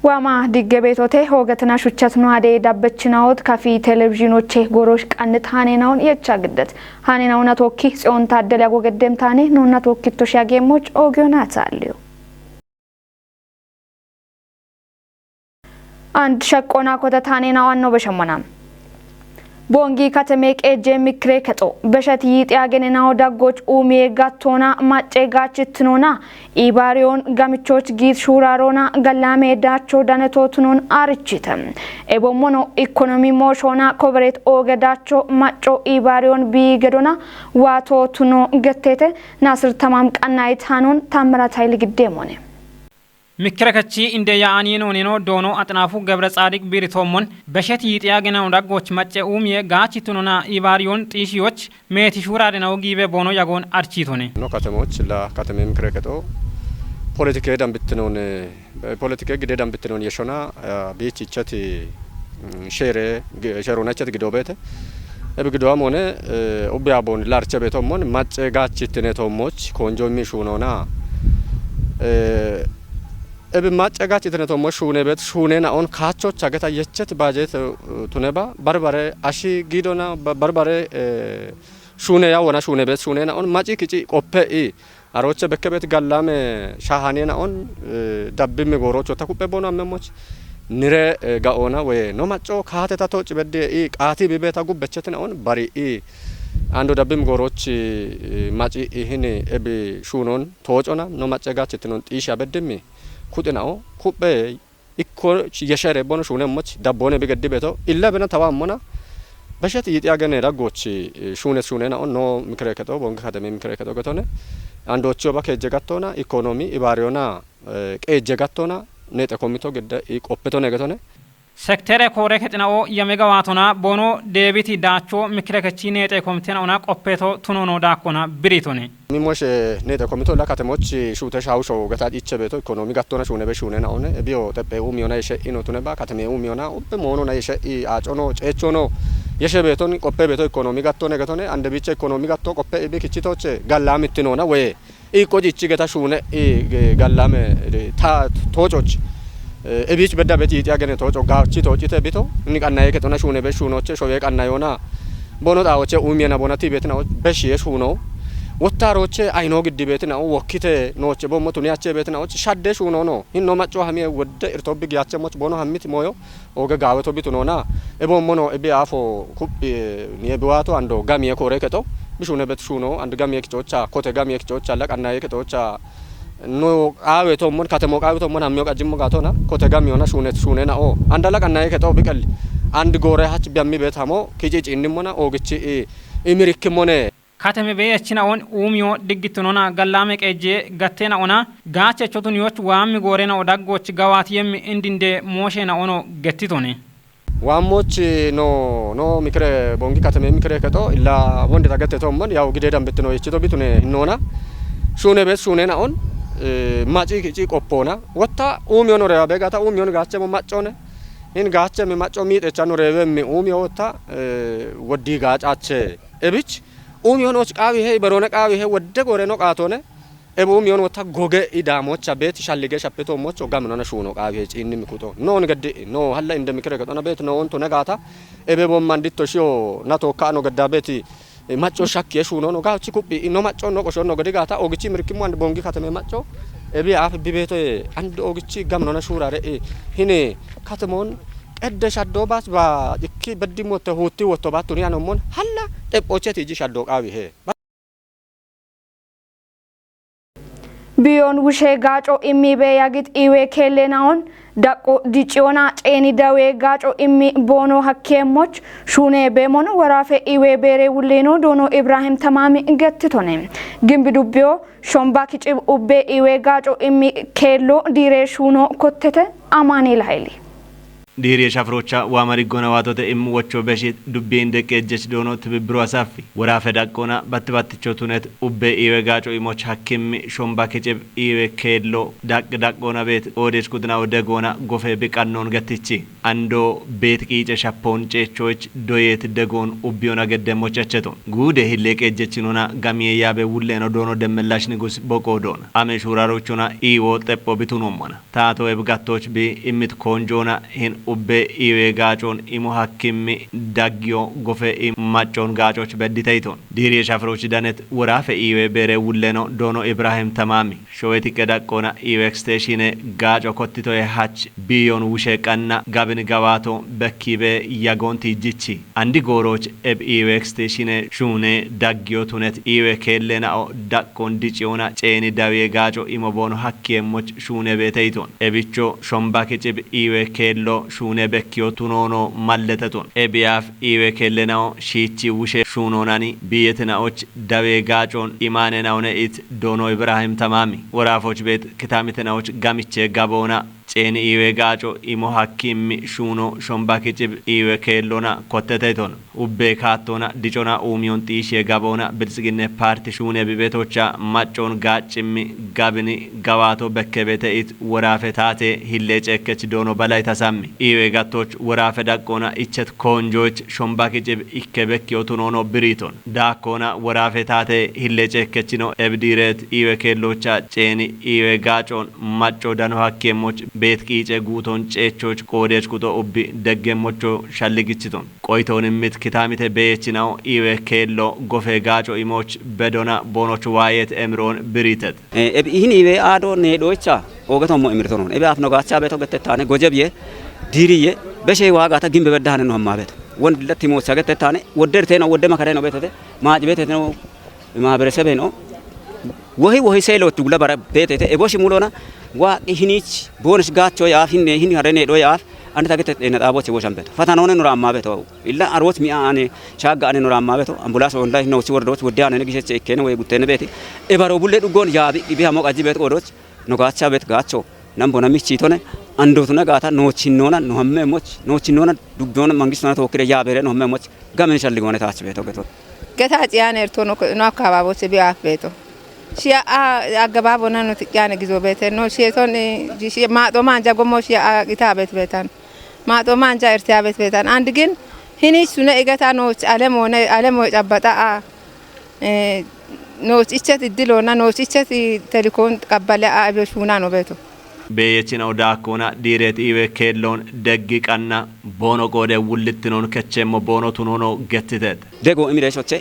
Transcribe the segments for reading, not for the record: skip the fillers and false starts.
Wama diggebetote hogatna shuchatnu ade dabbachinaawot kafi televizyinoche gorosh qannit hanenaun yechagdet hanenauna tokki tsiyon taadel yagogeddem taane nonna tokkittosh yagemoch ogyonaat alliyo and shaqqona kotat hanenawan no beshmonam Bongi katemek eje mikre keto beshat yityagenena dagoch umiye gatona macce gachitnona ibarion gamichoch git shurarona galame dacho danetotnon architem ebomono economy moshona coverate ogedacho macho ibarion bigedona wato tuno gettete nasr tamam qannayt hanon tamrat hayl gidemone Mikrakchi inde yaanino nino dono atnafu gabre tsadik biritomon beshet yityagenaw dagoch macce umiye gachitunona ibarion tishiyoch meti shuradenaw gibe bono yagon architone no katemoch la kateme mikreketo politike dambitnon politike gide dambitnon yeshona bichichati sherona chat gidobete ebigdo amone obiabon larche betomon macce gachitne tomoch konjo mishunona ebe macagachi teneto mo shune bet shune na on khacho chageta yechet bajet tuneba barbare ashi gidona barbare shune ya wona shune bet shune na on machi kici qoppe e aroche bekebet gallame shahane na on dabbi me gorocho takupe bono amemoch nire gaona we no macho khate ta toch bedde e qati bibeta gubbechet na on bari e ando dabbi me gorochi machi hine ebe shunon tochona no macagachi tenon tisha beddemi kutenao kupe ikko yeshere bono shune moch dabbone bigeddi beto illa bena tawamona bashat yitiyagene ragochi shune na no mikreketo bonga kademe mikreketo gotone andocho bakeje gattona economy ibariona qeje gattona nete komito gedda iqopetone gotone Sektere kore ketnao yamegawatona bono debiti dacho mikrekechi nete komitena ona qoppeto tunono dakona biritone Mimoshe nete komito la katemochi shute shawsho gata ichebeto economy gattona shune be shune na one ebio tepe umiona yeshe inotune ba kateme umiona ubbe mono na yeshe I acono cechono yeshe beton qoppe beto economy gattone gatone ande biche economy gatto qoppe ebe kichitoche gallamittinona we iqojichi gata shune gallame ta tojoch ebich bedda beti yagene tojo gachi tojite bito ni kannaye ketona shune be shunoche showe kannayona bono dawoche umiena bonati betina beshiye shuno wottaroche ayno giddi betina wokite noche bommo tuniyache betina shadde shuno no hinno macco hamiye wodde irtobi giyache moch bono hammiti moyo oge gaweto bitunona ebommo no ebi afo kubbi ni ebiwato ando gamiye kore keto bishune bet shuno and gamiye kichocha kote gamiye kichocha la kannaye ketocha no awe to mon katemo awe to mon amyo kajimmo gatona kote gamiona shune na o andala kannaye keto bikal and gore hach biammi betamo kiji innimona ogichi imirik mone Kateme be yachina on umyo diggitunona gallame qeje gattena ona gache chotun yoch wami gorena odaggoch gawatiyem indinde moshena ono gettitone Wamochi no mikre bongi kateme mikre keto illa wonde tagatte to mon yaw gide dambetno yechito bitune nona shune be shune na on machi kici qoppona wotta umyo no rebe gata umyo gache mo machone in gache me macho mi techano rebe me umyo wotta wodi gachache ebich umyo no qawi he barone qawi he wodde gore no qatone ebo umyo no wotta goge idamocha bet shallige shappeto mocho gamno na shuno qawi he cinni mikuto non gadde no halla inde mikre gato na bet no onto negata ebe bom manditto shio nato kano gadda beti macho shakki shuno no gachi kubbi no macho no qosho no gadigata ogichi mirkimu and bongi katame macho ebi af bibeto and ogichi gamno na shurare hine katamon edde shaddo bas ba ikki beddi motte hotti wotto batuni anomon halla tepocheti ji shaddo qawi he Biyon wushe gacho immi be yagit iwe kellenaon daqo diciona ceni dawe gacho immi bono hakkemoch shune be mon warafe iwe bere wuleno dono Ibrahim tamami gettitone gimbi dubbyo shomba kici ubbe iwe gacho immi kello dire shuno kottete amani lahili ዲሪ ሻፍሮቻ ዋማሪ ጎና ዋቶተ ኢም ወቾ በሺት ዱቤ እንደቀጀች ዶኖ ትብብሩ አሳፊ ወራፈ ዳቆና ባትባትቾቱነት ኡቤ ኢዌጋጮ ኢሞች ሐኪም ሾምባ ከጨብ ኢዌ ከሎ ዳቆና ቤት ኦዴስ ኩድና ወደጎና ጎፌ ቢቃኖን ገትቺ አንዶ ቤት ቂጨ ሻፖን ጨቾች ዶየት ደጎን ኡቢዮና ገደሞች አቸቶ ጉዴ ሂሌ ቀጀችኖና ጋሚየ ያበ ውሌ ነው ዶኖ ደመላሽ ንጉስ ቦቆዶና አሜ ሹራሮቹና ኢዎ ጠጶ ቢቱኖሞና ታቶ እብጋቶች ቢ ኢምት ኮንጆና ሂን ኡቤ ኢዌ ጋጮን ኢሞ ሐኪም ዳጊዮ ጎፌ ማጮን ጋጮች በዲታይቶን ዲሪ ሻፍሮች ዳነት ወራፈ ኢዌ ቤሬ ውሌ ነው ዶኖ ኢብራሂም ተማሚ ሾዌት ቀዳቆና ኢዌ ኤክስቴሽን ጋጮ ኮቲቶ የሃች ቢዮን ውሸ ቀና ጋብን ጋባቶ በኪቤ ያጎንቲ ጂቺ አንዲ ጎሮች ኤብ ኢዌ ኤክስቴሽን ሹኔ ዳጊዮ ቱነት ኢዌ ከሌናኦ ዳቆን ዲጪዮና ጨኒ ዳዌ ጋጮ ኢሞ ቦኖ ሐኪሞች ሹኔ ቤተይቶን ኤቢቾ ሾምባ ከጭብ ኢዌ ከሎ ሹኔ በኪዮ ቱኖኖ ማለተቶን ኤቢያፍ ኢዌ ከሌናኦ ሺቺ ውሸ ሹኖናኒ ቢየትናዎች ዳዌ ጋጮን ኢማኔናውነ ኢት ዶኖ ኢብራሂም ተማሚ ወራፎች ቤት ክታሚትናዎች ጋሚቼ ጋቦና ጨኒ ኢዌ ጋጮ ኢሞ ሐኪም ሹኖ ሾምባ ከጭብ ኢዌ ከሎና ኮተተይቶን ኡቤ ካቶና ዲጮና ኡሚዮን ጢሽ የጋቦና ብልጽግና ፓርቲ ሹኔ ቢቤቶቻ ማጮን ጋጭሚ ጋብኒ ጋባቶ በከቤተ ኢት ወራፈ ታቴ ሂሌ ጨከች ዶኖ በላይ ተሳሚ ኢዌ ጋቶች ወራፈ ዳቆና ኢቸት ኮንጆች ሾምባ ከጭብ ኢከበኪዮ ቱኖኖ ብሪቶን ዳኮና ወራፈ ታቴ ሂሌ ጨከች ነው ኤብዲረት ኢዌ ከሎቻ ጨኒ ኢዌ ጋጮን ማጮ ዳኖ ሐኪሞች ቤት ቂጨ ጉቶን ጨቾች ቆዴች ኩቶ ኡቢ ደገሞቾ ሻልግችቶን ቆይቶን ምት ክታሚተ በየችናው ኢዌ ከሎ ጎፌ ጋጮ ኢሞች በዶና ቦኖች ዋየት ኤምሮን ብሪተት ይህን ኢዌ አዶ ኔዶቻ ኦገቶሞ ኤምርቶን ኤቤ አፍኖ ጋቻ ቤቶ ገተታነ ጎጀብየ ዲሪየ በሼ ዋጋታ ግንብ በዳነ ነው ማበት ወንድ ለቲሞች ገተታነ ወደርቴ ነው ወደ መከረ ነው ቤተተ ማጭ ቤተተ ነው ማህበረሰብ ነው ወሂ ሴሎት ጉላ ባረ ቤተተ ኤቦሽ ሙሎና ዋ ይህኒች ቦንስ ጋቾ ያፊን ይህን ያረኔ ዶ ያፍ አንተ ታገተ ነጣቦች ወሻምበት ፈታናውን ኑራ ማበቶ ኢላ አሮት ሚአኔ ሻጋኔ ኑራ ማበቶ አምቡላንስ ኦንላይን ነው ሲወርዶች ወዲያነ ንግሸች እከነ ወይ ጉተነ ቤት ኤባሮ ቡሌ ዱጎን ያቢ ቢያ ሞቃጂ ቤት ቆዶች ኖጋቻ ቤት ጋቾ ነምቦና ሚቺቶነ አንዶቱና ጋታ ኖቺኖና ኖቺኖና ዱጎን መንግስት ነው ተወክለ ያበረ ነው ሀመሞች ጋምን ሸልጎነ ታች ቤቶ ገታ ጺያን ኤርቶ ነው አካባቢዎች ቢያፍ ቤቶ ሺያ አገባቦና ነው ጥያነ ግዞ ቤት ነው ሼቶን ማጦ ማንጃ ጎሞ ሺያ ቂታ ቤታን ማጦ ማንጃ ኤርቲያ ቤታን አንድ ግን ሂኒስ ሱነ እገታ ነው ዓለም ጨበጣ ነው እቸት ድሎና ነው እቸት ቴሌኮን ተቀበለ አብሹና ነው ቤቱ በየችናው ዳኮና ዲሬት ኢዌ ከሎን ደግቃና ቦኖ ቆደ ውልትኖን ከቸሞ ቦኖ ቱኖኖ ገትተት ደጎ ኢሚሬሾቼ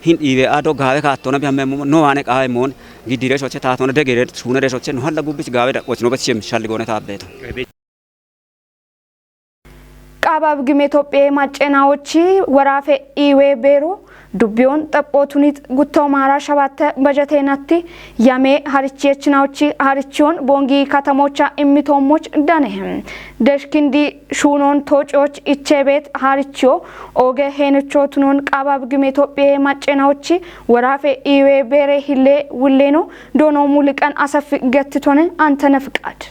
hin ibe ado gawe ka tona bi hamme no ane ka mon gidire soche ta tona de gere sunere soche no halla gubich gawe da qochno bachim shal gone ta beto ቃባብ ግሜ ኢትዮጵያ ማጨናዎች ወራፈ ኢዌ ቤሮ ዱቢዮን ጠጶቱኒት ጉቶ ማራ ሸባተ በጀቴናቲ ያሜ ሀርቺየችናዎች ሀርቺዮን ቦንጊ ከተሞቻ ኢሚቶሞች ዳነህም ደሽኪንዲ ሹኖን ቶጮች ኢቼቤት ሀርቺዮ ኦገ ሄነቾቱኖን ቃባብ ግሜ ኢትዮጵያ ማጨናዎች ወራፈ ኢዌ ቤሬ ሂሌ ውሌኖ ዶኖ ሙልቀን አሰፍ ገትቶነ አንተነ ፍቃድ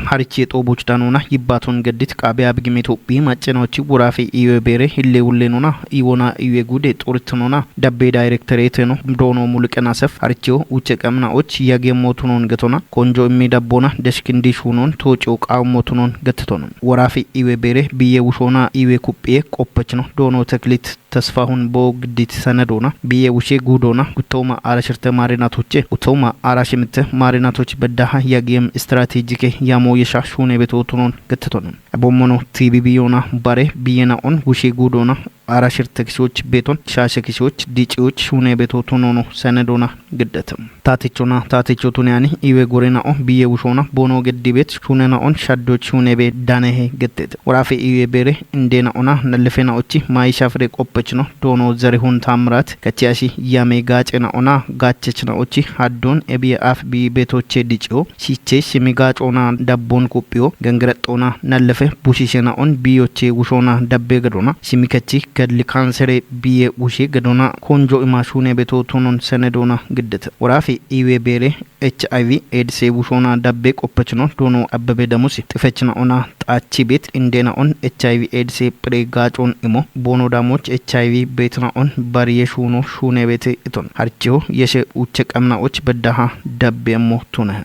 ሀርቺ ጦቦች ዳኖና ይባቶን ገዲት ቃቢያ ብግሜ ኢትዮጵያ ማጨናዎች ወራፈ ኢዌ ቤሬ ሂሌ ውሌኖና ኢወና ኢዌ ጉዴ ጦርትኖና ደቤ ዳይሬክተሬት ነው ዶኖ ሙልቀን አሰፍ ሀርቺዮ ውጭ ቀምናዎች ያገሞቱኖን ገቶና ኮንጆ የሚዳቦና ደሽክንዲ ሹኖን ቶጮ ቃሞቱኖን ገትቶን ወራፈ ኢዌ ቤሬ ቢየ ውሾና ኢዌ ኩጴ ቆপች ነው ዶኖ ተክሊት ተስፋሁን ቦግዲት ሰነዶና ቢየ ውሼ ጉዶና ጉቶማ አራሽርተ ማሪናቶቼ ጉቶማ አራሽምተ ማሪናቶች በዳሃ ያገም ስትራቴጂክ ያሞ የሻሹን የቤቶቱኖን ገትቶን ቦሞኖ ቲቢቢዮና ባሬ ቢየና ኦን ውሼ ጉዶና አራሽርተ ኪሶች ቤቶን ሻሸ ኪሶች ዲጪዎች ሹኔ ቤቶቱኖ ሰነዶና ግደተም ታቲቾና ታቲቾቱን ያኒ ኢዌ ጎሬና ኦን ቢየ ውሾና ቦኖ ገዲ ቤት ሹኔና ኦን ሻዶች ሹኔ ቤት ዳነሄ ገደተ ወራፈ ኢዌ ቤሬ እንዴና ኦና ነልፌና ኦቺ ማይሻፍሬ ቆपች ነው ዶኖ ዘሪሁን ታምራት ከቲያሺ ያሜ ጋጨና ኦና ጋቸችና ኦቺ ሀዶን ኤቢየ አፍ ቢ ቤቶቼ ዲጪዮ ሲቼ ሲሚጋጮና ዳቦን ቆጵዮ ገንግረጦና ነልፈ ቡሺሸና ኦን ቢዮቼ ውሾና ደቤ ገዶና ሲሚከቺ gadli kansere biye ushi gadona konjo imashune beto tonon senedona giddete warafi iwe bere HIV AIDS bushona dabbe qoppachno dono abbe damusi tifechna ona tachi bet indena on HIV AIDS pregachon imo bono damoch HIV betna on bariye shuno shune bete iton harcho yeshe uche qamna och bedaha dabbe mo tuna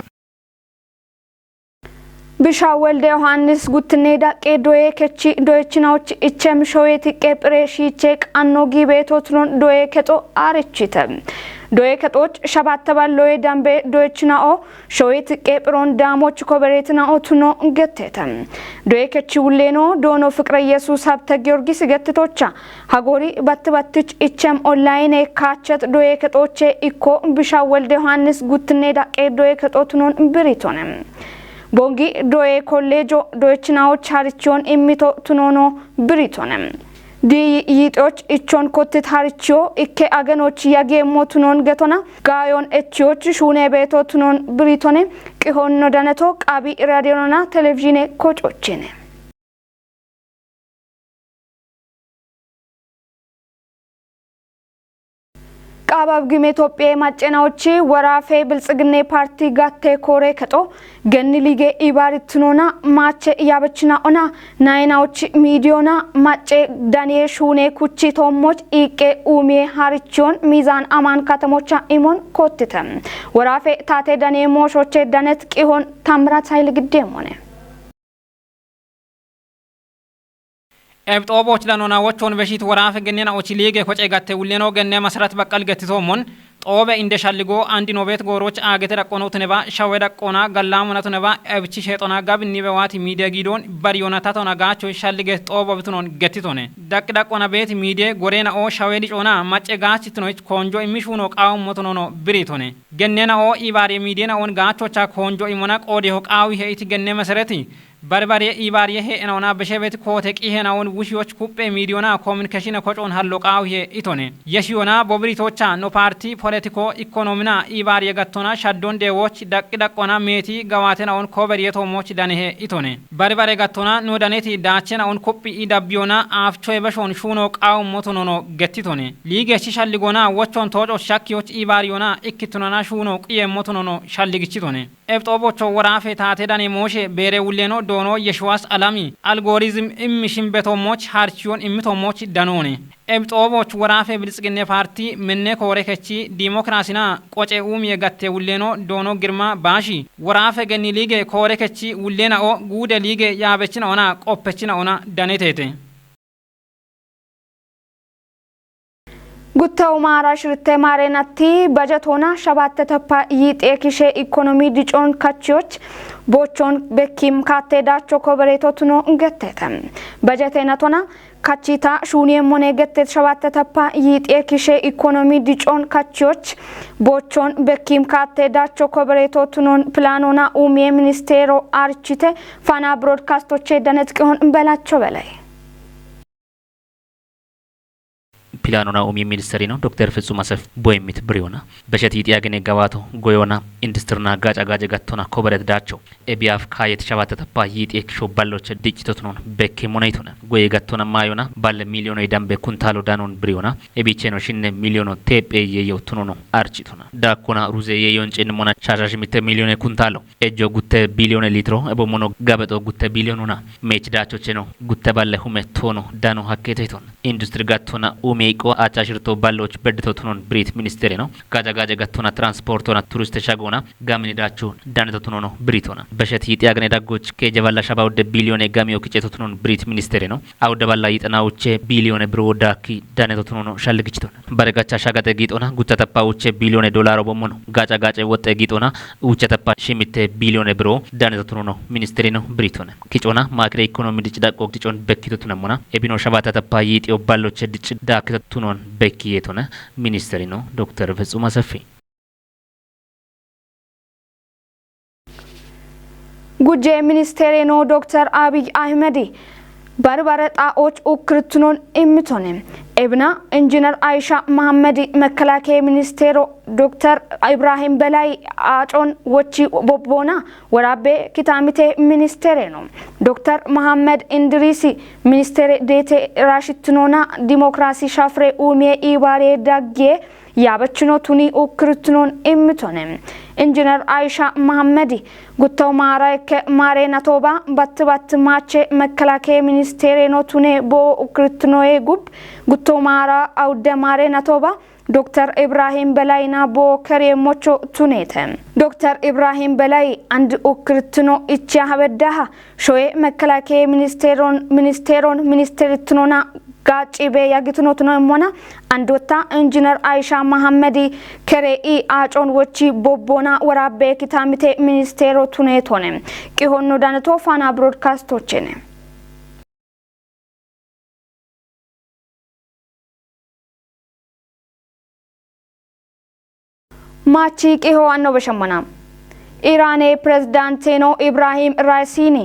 Bishawelde Yohannes Gutneda Kedoe Kechi Doechinoch Ichem Shoet Kepreshi Chek Anogi Betotron Doe Keto Arichitem Doe Ketoch Shabatabaloe Dambe Doechinao Shoet Kepron Damoch Coberetna Otuno Getetem Doe Kechuleno Dono Fikra Jesus Habta Georgis Getetocha Hagori Batbatich Ichem online Kachat Doe Ketoche Iko Bishawelde Yohannes Gutneda Kedoe Ketotunon Beritonem Bongi doe kollejo doechnao charichon imito tunono britonem di yitoch ichon kotit haricho ikke aganoch yage motunon getona gayon echoch shune beto tunon britone qihonno daneto qabi radionona televizine kochochene Qabab Gimetope Machenochi Warafe Bilsgne Party Gatte Kore Kato Gennilige Ibaritnona Mache Yabachina Ona Nainauchi Midiona Mache Daniel Shune Kuchi Tomoch Ike Umie Harichon Mizan Aman Katamocha Imon Kotitem Warafe Tate Daniel Moshoche Danet Kihon Tamrat Demone ኤብጦቦች ዳኖና ወቾን በሺት ወራፈ ገነና ኦቺ ሊገ ኮጨ ጋተ ውለኖ ገነ መስራት በቀል ገትቶሞን ጦበ እንደሻልጎ አንዲ ኖቤት ጎሮች አገተ ደቆኖ ተነባ ሻወ ደቆና ገላሙና ተነባ እብቺ ሸጦና ጋብ ኒበዋት ሚዲያ ጊዶን ባሪዮናታ ተና ጋቾ ሻልገ ጦበ ብትኖን ገትቶነ ደቅ ደቆና ቤት ሚዲያ ጎሬና ኦ ሻወ ዲጮና ማጨ ጋች ትኖች ኮንጆ ኢሚሹኖ ቃው ሞቶኖ ብሪቶነ ገነና ኦ ኢባሪ ሚዲያና ኦን ጋቾቻ ኮንጆ ኢሞና ቆዴ ሆ ቃው ሄይቲ ገነ መሰረቲ Barbare Ibarie Henona Beshevet Kotek Ihenaun Wishioch Kupe Midiona Communication Kochon Halloqaw he itone Yeshiona Bobritocha no party politico economina Ibarie Gatona Shaddon de watch Dakidakona Meti Gawatena on Coverieto Moch Danehe itone Barbare Gatona no daneti Dachena on Kopi Idabiona af Choebashon Shunok Aw Motonono Getitone Lige Shalligona Watchon Tojo Shakioch Ibariona Ikitonana Shunok Ie Motonono Shalligichitone Ebtobocho Warafe Tate Dani Moshe Bere Uleno dono Yeshwas alami algorithm immishin betomoch harchion immitomoch danone ebtoboch warafe bilsgene party menne korekechi demokrasina qoce umiye gatte uleno dono girma bashi warafe geni lige korekechi ulena o gude lige yabechina ona qoppechina ona danetete Gutaw Mara Shirte Marenati Bajetona Shabate Tapa Yit Ekishe Economy Dichon Kachoch Bochon Bekim Kate Dacho Covereto Tuno Getetem Bajetenatona Kachita Shunie Mone Getet Shabate Tapa Yit Ekishe Economy Dichon Kachoch Bochon Bekim Kate Dacho Covereto Tunon Planona Umie Ministero Archite Fana Broadcastoche Danetkon Belacho Belay ፒላኖና ኦሚ ሚኒስትሪ ነው ዶክተር ፍጹም አሰፍ ቦይሚት ብሪዮና በሸት ይጥያገነ ጋባቶ ጎዮና ኢንዱስትሪና ጋጫጋጀ ጋቶና ኮበረት ዳቸው ኤቢአፍ ካየት ሸባተ ተፓ ይጤክ ሾባሎች ዲጂቶት ነው በከ ሞናይቶና ጎየ ጋቶና ማዮና ባለ ሚሊዮን ይዳምበ ኩንታሎ ዳኖን ብሪዮና ኤቢቼ ነው ሽነ ሚሊዮን ቴፕ የየው ትኖ ነው አርቺቶና ዳኮና ሩዜ የዮን ጭን ሞና ሻሻሽ ሚተ ሚሊዮን ኩንታሎ ኤጆ ጉተ ቢሊዮን ሊትሮ ኤቦሞኖ ጋበጦ ጉተ ቢሊዮኑና ሜች ዳቾች ነው ጉተ ባለ ሁመቶ ነው ዳኖ ሀከቴቶና ኢንዱስትሪ ጋቶና ኡሜ ko achashirto balloch bedditotunon brit ministeri no gaja gattona transportona turiste shagona gamini dachu danetotunono britona besheti yitiagne dagoch ke jaballa shabaw de billion gamiyo kicetotunon brit ministeri no awde balla yitanawche billion brodaki danetotunono shalgichitona baregacha shagate gitona gutatapawche billion dollar bomono gaja wotte gitona uchetapa shimite billion bro danetotunono ministeri no britona kichona macro economy dichidaqo kichon bekkitotunamona ebino shabata tapa yitio balloche dichida tunon bekkiyetona ministeri no ዶክተር ፍጹም አሰፊ ጉጄ ሚኒስቴር ነው ዶክተር አብይ አህመድ ባርባረ ጣኦች ኡክርትኖን ኢምቶኔ ኤብና ኢንጂነር አይሻ መሐመድ መከላከያ ሚኒስቴር ዶክተር ኢብራሂም በላይ አጮን ወቺ ቦቦና ወራቤ ኪታሚቴ ሚኒስቴር ነው ዶክተር መሐመድ እንድሪሲ ሚኒስቴር ዴቴ ራሽትኖና ዲሞክራሲ ሻፍሬ ኡሜ ኢባሬ ዳጌ ያበችኖ ቱኒ ኡክርትኖን ኢምቶኔ ኢንጂነር አይሻ መሐመድ ጉተው ማራይከ ማሬና ቶባ በትባት ማቼ መከላከያ ሚኒስቴር ነው ቱኔ ቦ ኡክርትኖዬ ጉብ ጉተው ማራ አውደ ማሬና ቶባ ዶክተር ኢብራሂም በላይና ቦ ከሬሞቾ ቱኔተ ዶክተር ኢብራሂም በላይ አንድ ኡክርትኖ እቺ ሀበዳሃ ሾዬ መከላከያ ሚኒስቴርትኖና ጋጪቤ ያግትኖት ነው ሞና አንዶታ ኢንጂነር አይሻ መሐመድ ከሬኢ አጮን ወቺ ቦቦና ወራቤ ኪታሚቴ ሚኒስቴሮ ቱኔቶነ ቂሆኖ ዳነቶ ፋና ብሮድካስቶችኔ ማቺ ቂሆ አኖ በሸመና ኢራኔ ፕሬዝዳንቴኖ ኢብራሂም ራይሲኒ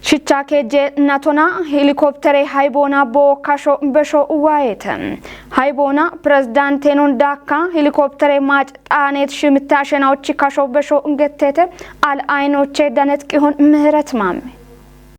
ሽቻኬጄ ናቶና ሄሊኮፕተሬ ሃይቦና ቦ ካሾ በሾ ዋይተ ሃይቦና ፕሬዝዳንቴኖን ዳካ ሄሊኮፕተሬ ማጭ ጣኔት ሽምታሸናዎች ካሾ በሾ እንገተተ አል አይኖቼ ዳነት ቂሆን ምህረት ማሜ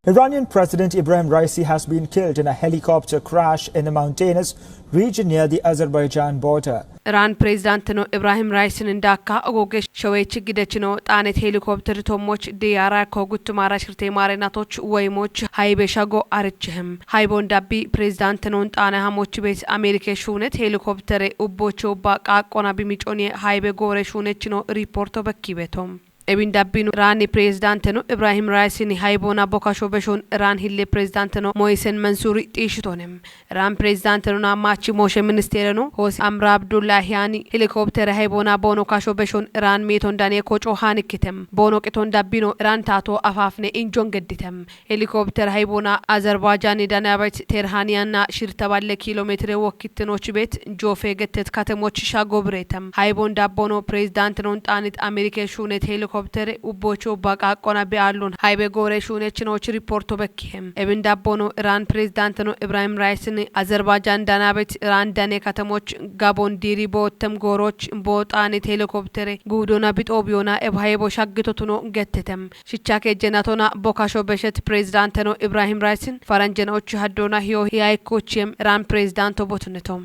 Iranian President Ibrahim Raisi has been killed in a helicopter crash in a mountainous region near the Azerbaijan border. Iran President Ibrahim Raisi ndaka ogoge shawech gidechino tanet helicopter tomoch diyara kogut mara shirte mare natoch waymoch haybe shago archhem haybon dabbi President non tane hamoch bet America shunet helicopter ubbocho ba qaqona bimiconi haybe gore shunechino reporto bakkibetom Ebin dabbinu Irani President Ibrahim Raisi ni haybona bokasho beshon Iran hille President Mohsen Mansouri tishitonem Iran President na machi Moshe Minister Hos Amra Abdullahiani helicopter haybona bono kasho beshon Iran meton dane kocho hanikitem bono keton dabbino Iran tato afafne injon gedditem helicopter haybona Azerbaijan danabat Terhaniana shirtaballe kilometre wokitnoch bet jofe gettet katemoch shagobretem haybon dabbono President non tanit America shunet helicopter ubbocho baqaqona bialun haybe gore shunechinoch reporto bekhem ebin dabbono Iran President Ibrahim Raisi ni Azerbaijan danabet Iran dane katamoch Gabon diri botem goroch botani helicopter gudona bitobiona ebhaybo shaggitotuno gettetem shichake jenatona bokasho beshet President Ibrahim Raisi faranjenoch hadona hiyo yaykochem Iran President botnetom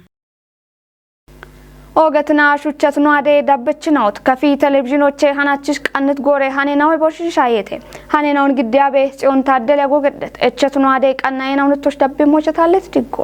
ኦገትና ሹቸትኑ አደ ዳበችናውት ከፊ ቴሌቪዥኖቼ ሀናችሽ ቀንት ጎሬ ሀኔናው ቦሽሻየቴ ሀኔናውን ግዲያቤ ጽዮን ታደለ ያጎገደት እቸትኑ አደ ቀናይናው ንቶሽ ዳበ ሞቸታለት ዲጎ